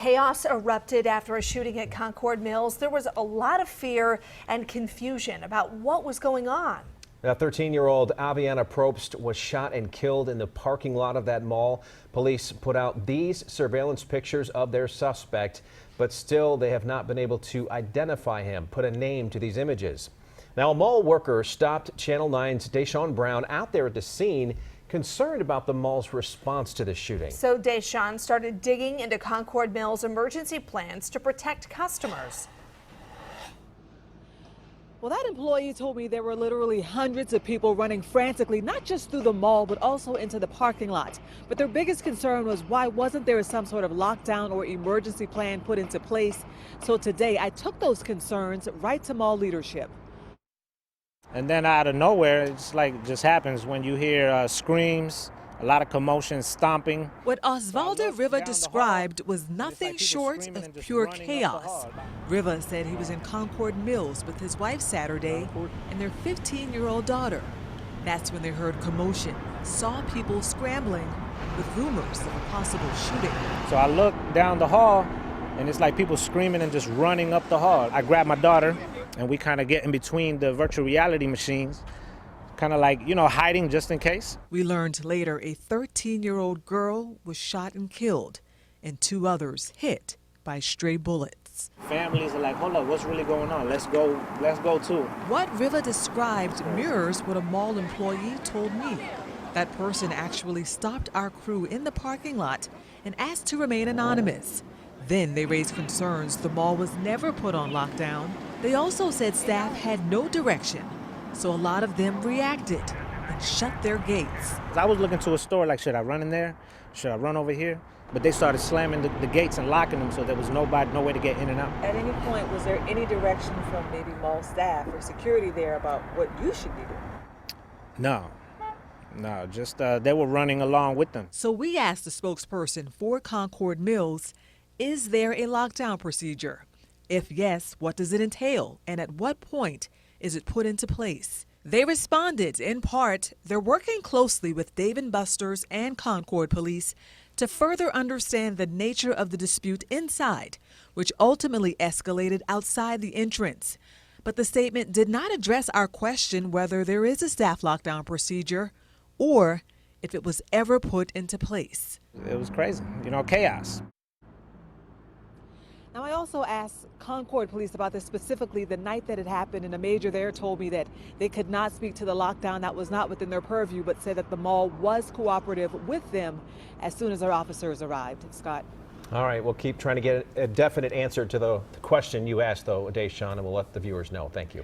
Chaos erupted after a shooting at Concord Mills. There was a lot of fear and confusion about what was going on. Now, 13-year-old Aviana Probst was shot and killed in the parking lot of that mall. Police put out these surveillance pictures of their suspect, but still they have not been able to identify him, put a name to these images. Now, a mall worker stopped Channel 9's Deshaun Brown out there at the scene, concerned about the mall's response to the shooting. So Deshaun started digging into Concord Mills' emergency plans to protect customers. Well, that employee told me there were literally hundreds of people running frantically, not just through the mall, but also into the parking lot. But their biggest concern was why wasn't there some sort of lockdown or emergency plan put into place? So today I took those concerns right to mall leadership. And then out of nowhere, it's like just happens when you hear screams, a lot of commotion, stomping. What Osvaldo Riva described was nothing short of pure chaos. Riva said he was in Concord Mills with his wife Saturday and their 15-year-old daughter. That's when they heard commotion, saw people scrambling with rumors of a possible shooting. So I looked down the hall and it's like people screaming and just running up the hall. I grabbed my daughter and we kind of get in between the virtual reality machines, kind of like, hiding just in case. We learned later a 13-year-old girl was shot and killed and 2 others hit by stray bullets. Families are like, hold up, what's really going on? Let's go too. What Riva described mirrors what a mall employee told me. That person actually stopped our crew in the parking lot and asked to remain anonymous. Then they raised concerns the mall was never put on lockdown. They also said staff had no direction, so a lot of them reacted and shut their gates. I was looking to a store like, should I run in there? Should I run over here? But they started slamming the gates and locking them, so there was no way to get in and out. At any point, was there any direction from maybe mall staff or security there about what you should be doing? No, just they were running along with them. So we asked the spokesperson for Concord Mills, is there a lockdown procedure? If yes, what does it entail? And at what point is it put into place? They responded, in part, they're working closely with Dave & Buster's and Concord Police to further understand the nature of the dispute inside, which ultimately escalated outside the entrance. But the statement did not address our question whether there is a staff lockdown procedure or if it was ever put into place. It was crazy, chaos. Now, I also asked Concord Police about this specifically the night that it happened, and a major there told me that they could not speak to the lockdown. That was not within their purview, but said that the mall was cooperative with them as soon as their officers arrived. Scott. All right, we'll keep trying to get a definite answer to the question you asked, though, Deshaun, and we'll let the viewers know. Thank you.